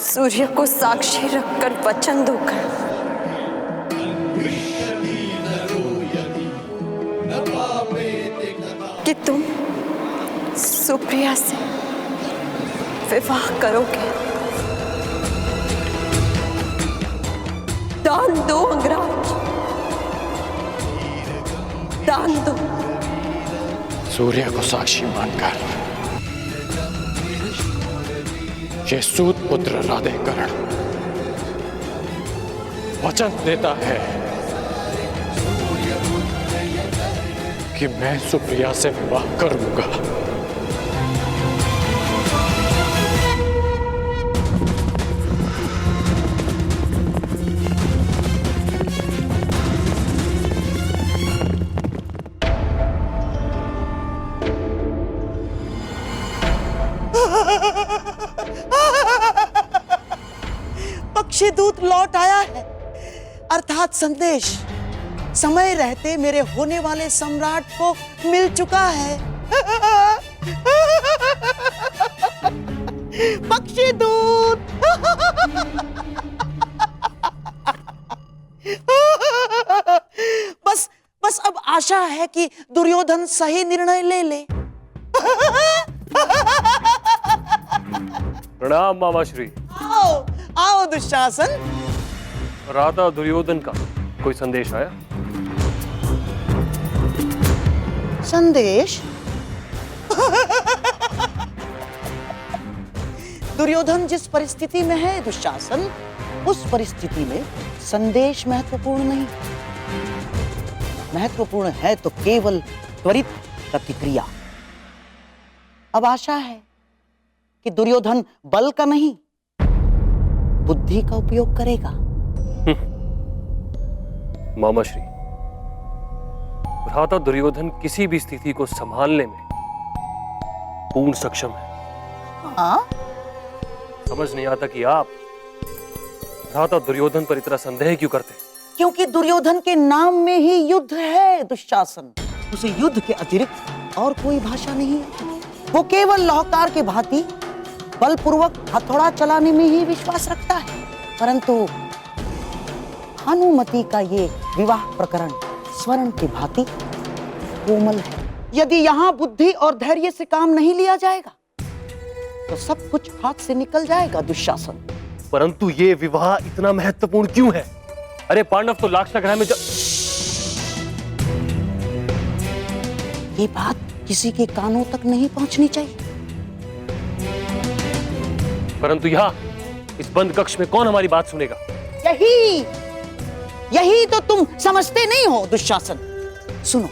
सूर्य को साक्षी रखकर वचन दूंगा कि तुम सुप्रिया से विवाह करोगे। दान दो अंगराज, दान दो। सूर्य को साक्षी मानकर ये सूत पुत्र राधेकरण वचन देता है कि मैं सुप्रिया से विवाह करूंगा। पक्षीदूत लौट आया है, अर्थात संदेश समय रहते मेरे होने वाले सम्राट को मिल चुका है। पक्षीदूत बस बस अब आशा है कि दुर्योधन सही निर्णय ले ले। प्रणाम मामाश्री। आओ आओ दुशासन। राधा दुर्योधन का कोई संदेश आया? संदेश? दुर्योधन जिस परिस्थिति में है दुशासन, उस परिस्थिति में संदेश महत्वपूर्ण नहीं। महत्वपूर्ण है तो केवल त्वरित प्रतिक्रिया। अब आशा है कि दुर्योधन बल का नहीं, बुद्धि का उपयोग करेगा। मामाश्री, भ्राता दुर्योधन किसी भी स्थिति को संभालने में पूर्ण सक्षम है। हाँ? समझ नहीं आता कि आप भ्राता दुर्योधन पर इतना संदेह क्यों करते? क्योंकि दुर्योधन के नाम में ही युद्ध है दुशासन। उसे युद्ध के अतिरिक्त और कोई भाषा नहीं है। वो केवल लाहौकार के भांति बलपूर्वक हथौड़ा चलाने में ही विश्वास रखता है। परंतु भानुमति का ये विवाह प्रकरण स्वर्ण की भांति कोमल है। यदि यहाँ बुद्धि और धैर्य से काम नहीं लिया जाएगा तो सब कुछ हाथ से निकल जाएगा दुशासन। परंतु ये विवाह इतना महत्वपूर्ण क्यों है? अरे पांडव तो लाक्षागृह में ये बात किसी के कानों तक नहीं पहुंचनी चाहिए। परंतु यहाँ इस बंद कक्ष में कौन हमारी बात सुनेगा? यही तो तुम समझते नहीं हो दुशासन। सुनो,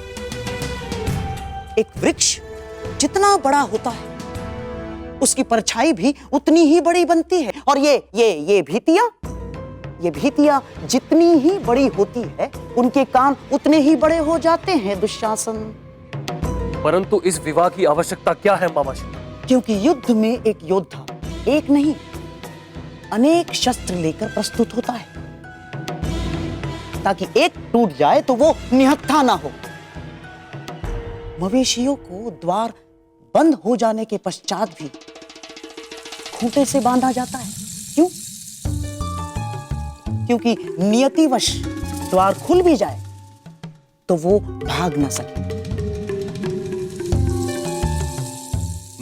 एक वृक्ष जितना बड़ा होता है उसकी परछाई भी उतनी ही बड़ी बनती है। और ये भीतियां जितनी ही बड़ी होती है उनके कान उतने ही बड़े हो जाते हैं दुशासन। परंतु इस विवाह की आवश्यकता क्या है मामाश्री? क्योंकि युद्ध में एक योद्धा एक नहीं अनेक शस्त्र लेकर प्रस्तुत होता है, ताकि एक टूट जाए तो वो निहत्था ना हो। मवेशियों को द्वार बंद हो जाने के पश्चात भी खूंटे से बांधा जाता है। क्यों? क्योंकि नियतिवश द्वार खुल भी जाए तो वो भाग ना सके।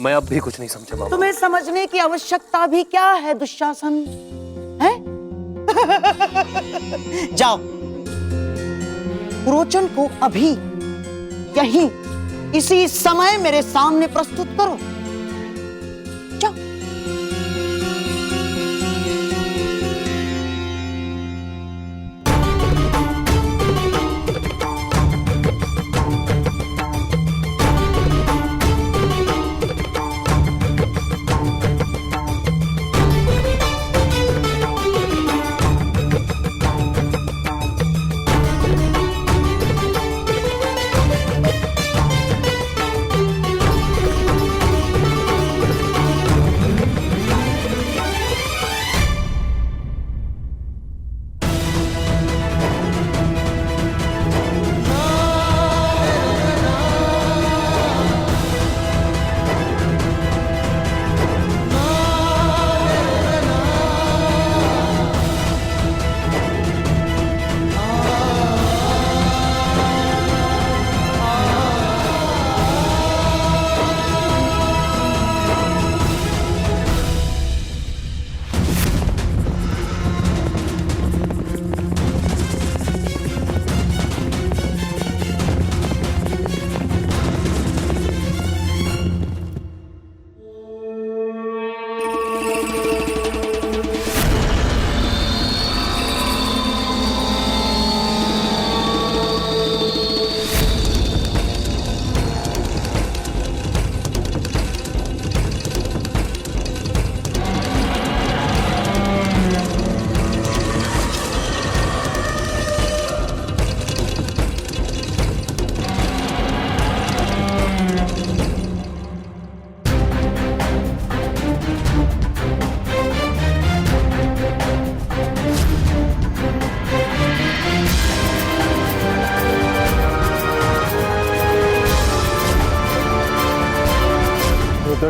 मैं अब भी कुछ नहीं समझा मामा। तुम्हें समझने की आवश्यकता भी क्या है दुशासन? हैं? जाओ, पुरोचन को अभी यहीं इसी समय मेरे सामने प्रस्तुत करो। जाओ।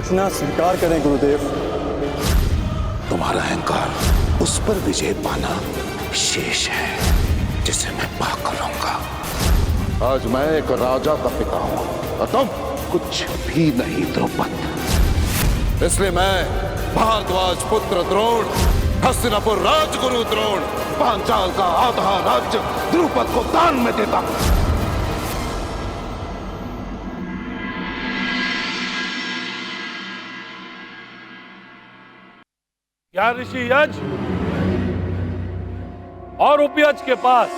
दक्षिणा स्वीकार करें गुरुदेव। तुम्हारा अहंकार, उस पर विजय पाना शेष है जिसे मैं पाकर रहूंगा। आज मैं एक राजा का पिता हूं और तुम कुछ भी नहीं द्रौपद। इसलिए मैं भारद्वाज पुत्र द्रोण, हस्तिनापुर राजगुरु द्रोण, पांचाल का आधा राज्य द्रुपद को दान में देता हूं। क्या ऋषि यज और उपयज के पास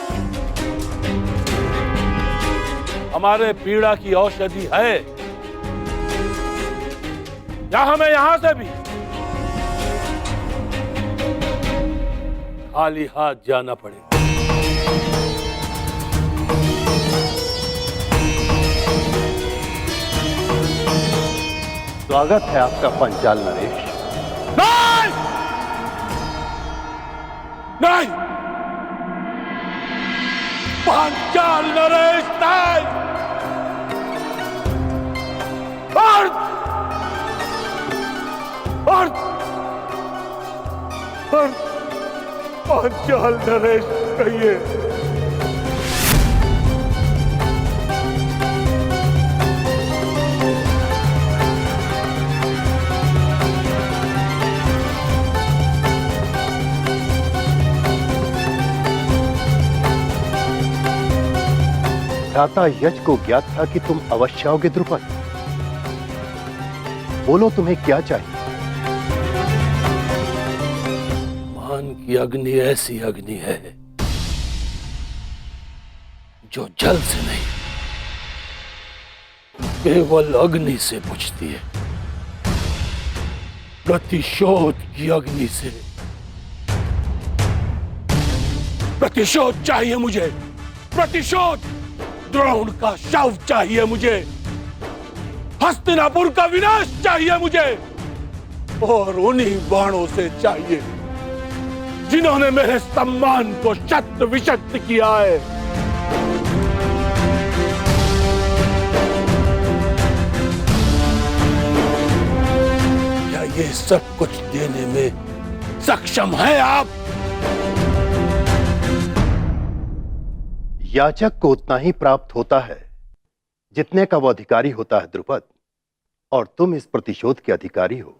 हमारे पीड़ा की औषधि है, या हमें यहां से भी खाली हाथ जाना पड़ेगा? स्वागत है आपका पंचाल नरेश। नहीं, पांचाल नरेश नहीं। पांचाल नरेश कहिए। भ्राता यज को ज्ञात था कि तुम अवश्य आओगे द्रुपद। बोलो तुम्हें क्या चाहिए? मान की अग्नि ऐसी अग्नि है जो जल से नहीं, केवल अग्नि से बुझती है। प्रतिशोध की अग्नि से। प्रतिशोध चाहिए मुझे, प्रतिशोध। द्रोण का शव चाहिए मुझे, हस्तिनापुर का विनाश चाहिए मुझे, और उन्हीं बाणों से चाहिए जिन्होंने मेरे सम्मान को शत विशत किया है। क्या ये सब कुछ देने में सक्षम है आप? याचक को उतना ही प्राप्त होता है जितने का वो अधिकारी होता है द्रुपद, और तुम इस प्रतिशोध के अधिकारी हो।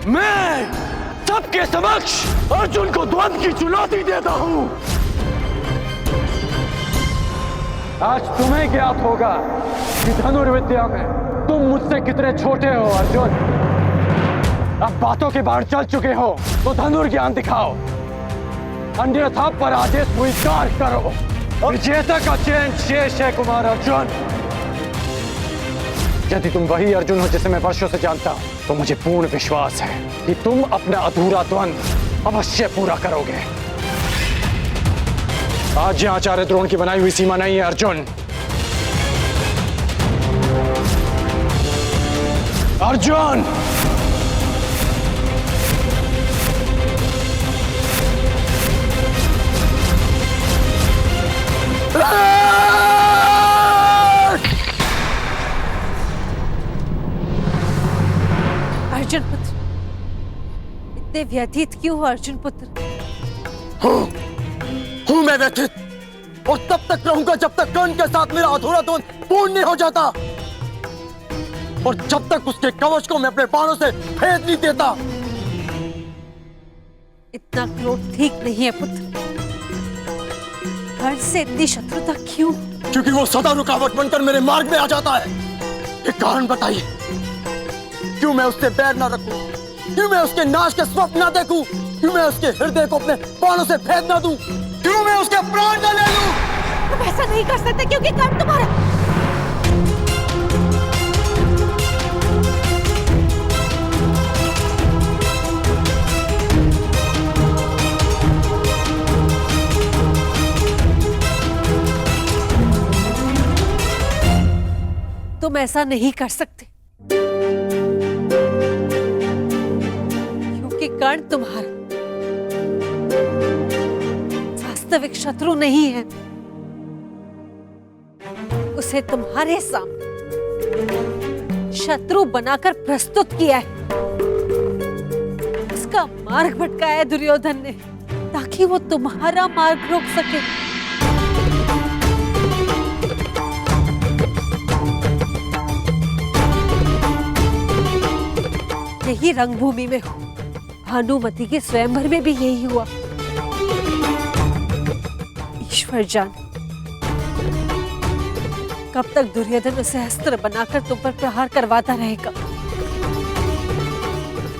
मैं सबके समक्ष अर्जुन को द्वंद्व की चुनौती देता हूं। आज तुम्हें ज्ञात होगा कि धनुर्विद्या में तुम मुझसे कितने छोटे हो अर्जुन। अब बातों के बाहर चल चुके हो तो धनुर्ज्ञान दिखाओ, अन्यथा पराजय स्वीकार करो। विजेता का चयन शेष है कुमार अर्जुन। यदि तुम वही अर्जुन हो जिसे मैं वर्षों से जानता हूं, तो मुझे पूर्ण विश्वास है कि तुम अपना अधूरा द्वंद्व अवश्य पूरा करोगे। आज यहां आचार्य द्रोण की बनाई हुई सीमा नहीं है अर्जुन। अर्जुन, अर्जुन पुत्र, इतने व्यथित क्यों हो अर्जुन पुत्र? हूं मैं व्यथित, और तब तक रहूंगा जब तक कर्ण के साथ मेरा अधूरा द्वंद्व पूर्ण नहीं हो जाता, और जब तक उसके कवच को मैं अपने बाणों से भेद नहीं देता। इतना क्रोध ठीक नहीं है पुत्र। कर्ण से इतनी शत्रुता क्यों? क्योंकि वो सदा रुकावट बनकर मेरे मार्ग में आ जाता है। ये कारण बताइए, क्यों मैं उससे बैर ना रखूं? क्यों मैं उसके नाश के स्वप्न ना देखूं? क्यों मैं उसके हृदय को अपने बाणों से भेद ना दूं? क्यों मैं उसके प्राण न ले लूं? तुम ऐसा नहीं कर सकते क्योंकि कर्ण तुम्हारा। तुम ऐसा नहीं कर सकते। कर्ण तुम्हारा वास्तविक शत्रु नहीं है, उसे तुम्हारे सामने शत्रु बनाकर प्रस्तुत किया है। उसका मार्ग भटकाया है दुर्योधन ने, ताकि वो तुम्हारा मार्ग रोक सके। यही रंगभूमि में हो, भानुमति के स्वयंवर में भी यही हुआ। ईश्वर जान कब तक दुर्योधन उसे अस्त्र बनाकर तुम पर प्रहार करवाता रहेगा।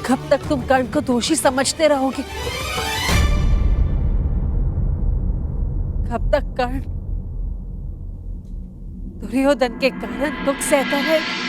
कब तक तुम कर्ण को दोषी समझते रहोगे। कब तक कर्ण दुर्योधन के कारण दुख सहता रहेगा।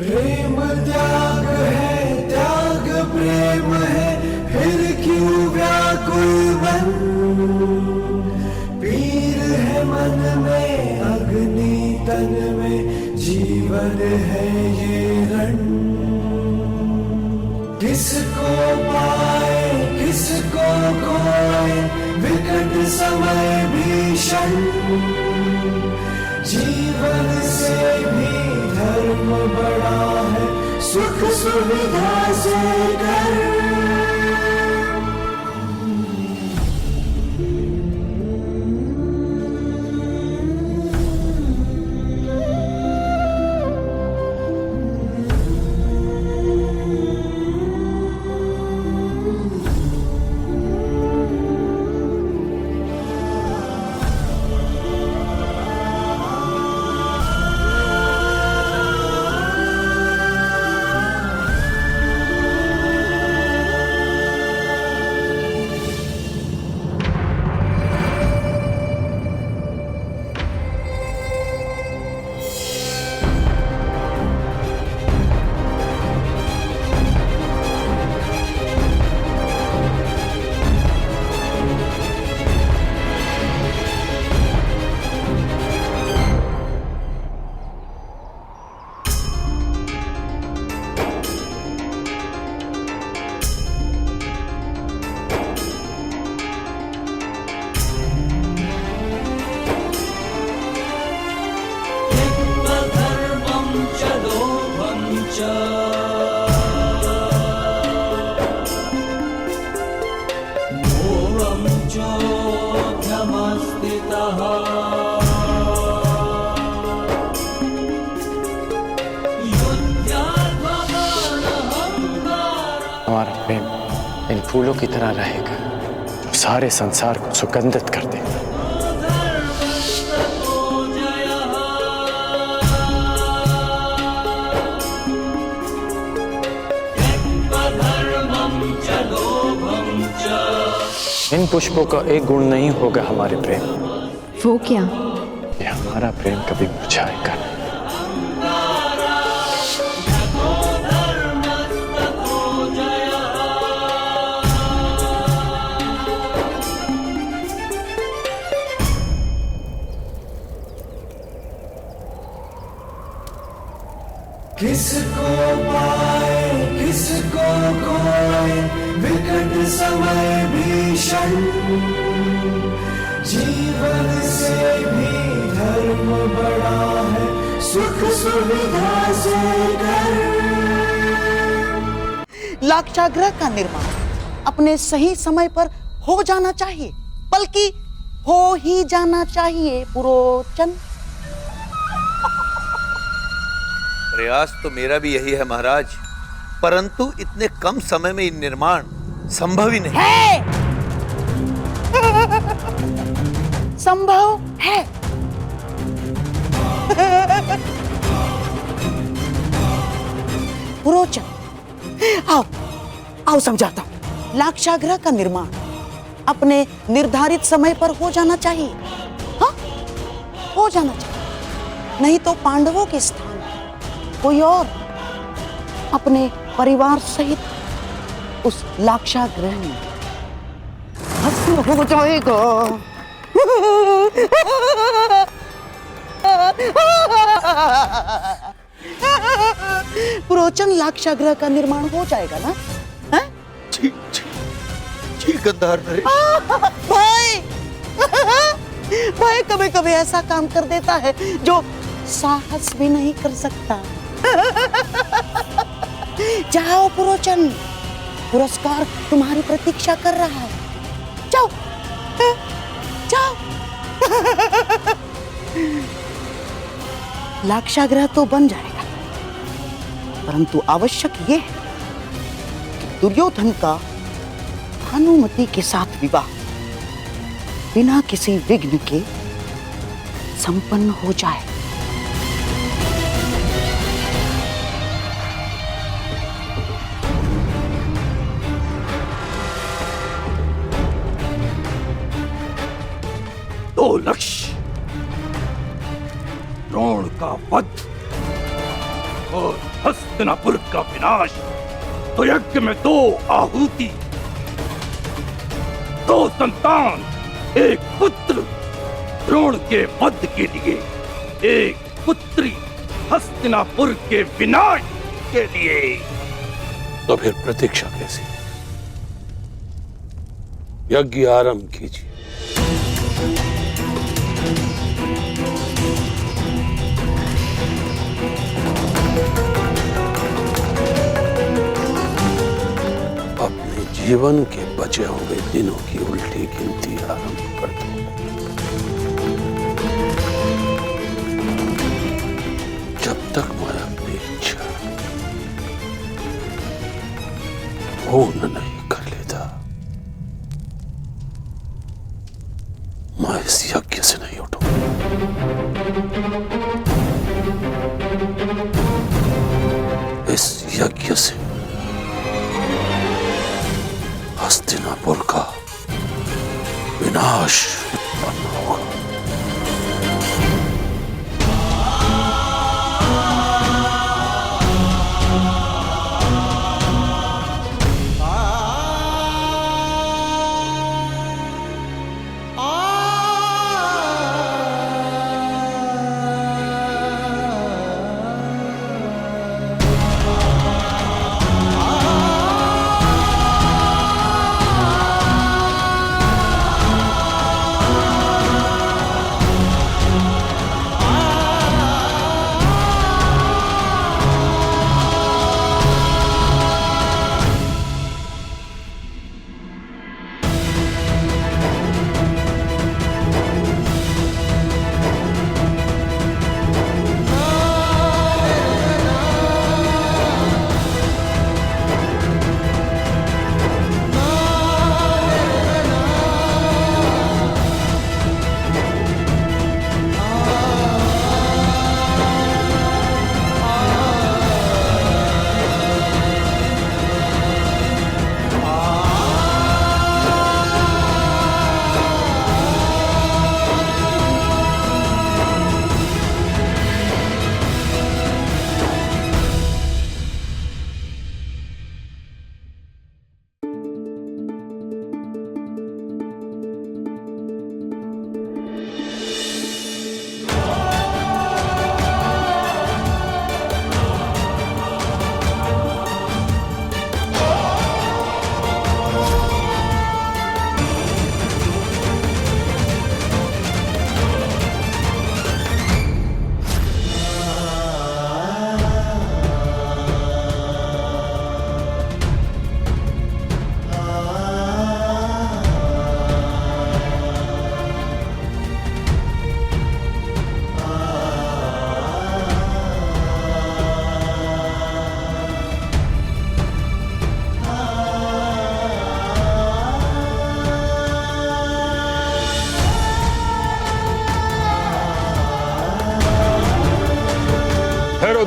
प्रेम त्याग है, त्याग प्रेम है, फिर क्यों व्याकुल मन। पीर है मन में, अग्नि तन में, जीवन है ये रण। किसको पाए किसको खोए, विकट समय भीषण। जीवन से भी धर्म बड़ा है, सुख सुविधा से डर। हमारा प्रेम इन फूलों की तरह रहेगा जो सारे संसार को सुगंधित कर देगा। इन पुष्पों का एक गुण नहीं होगा हमारे प्रेम। वो क्या? ये हमारा प्रेम कभी मुरझाएगा नहीं। किसको पाए किसको खोए, विकट समय भीषण। जीवन से भी धर्म बड़ा है, सुख सुविधा से डर। लाक्षागृह का निर्माण अपने सही समय पर हो जाना चाहिए, बल्कि हो ही जाना चाहिए पुरोचन। प्रयास तो मेरा भी यही है महाराज, परंतु इतने कम समय में निर्माण संभव ही नहीं है। संभव है। पुरोचन, आओ आओ समझाता हूं। लाक्षागृह का निर्माण अपने निर्धारित समय पर हो जाना चाहिए। हाँ, हो जाना चाहिए, नहीं तो पांडवों के स्थान कोई और अपने परिवार सहित उस लाक्षागृह में भस्म हो जाएगा। पुरोचन, लाक्षागृह का निर्माण हो जाएगा ना? है? जी गंधार भाई भाई कभी कभी ऐसा काम कर देता है जो साहस भी नहीं कर सकता। जाओ पुरोचन, पुरस्कार तुम्हारी प्रतीक्षा कर रहा है। जाओ जाओ। लाक्षागृह तो बन जाएगा, परंतु आवश्यक ये है कि दुर्योधन का भानुमति के साथ विवाह बिना किसी विघ्न के संपन्न हो जाए। दो लक्ष्य, द्रोण का वध और हस्तिनापुर का विनाश। तो यज्ञ में दो आहुति, दो संतान, एक पुत्र द्रोण के वध के लिए, एक पुत्री हस्तिनापुर के विनाश के लिए। तो फिर प्रतीक्षा कैसी? यज्ञ आरंभ कीजिए। अपने जीवन के बचे हुए दिनों की उल्टी गिनती आरंभ कर दो। जब तक मैं अपनी इच्छा पूर्ण नहीं कर लेता, मैं इस यज्ञ से नहीं उठूंगा। इस यज्ञ से हस्तिनापुर का विनाश उत्पन्न होगा।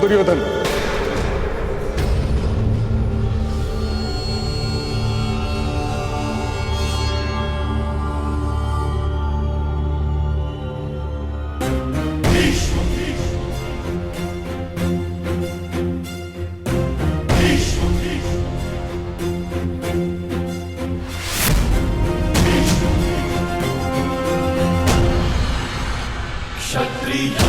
दुर्योधन। क्षत्रिय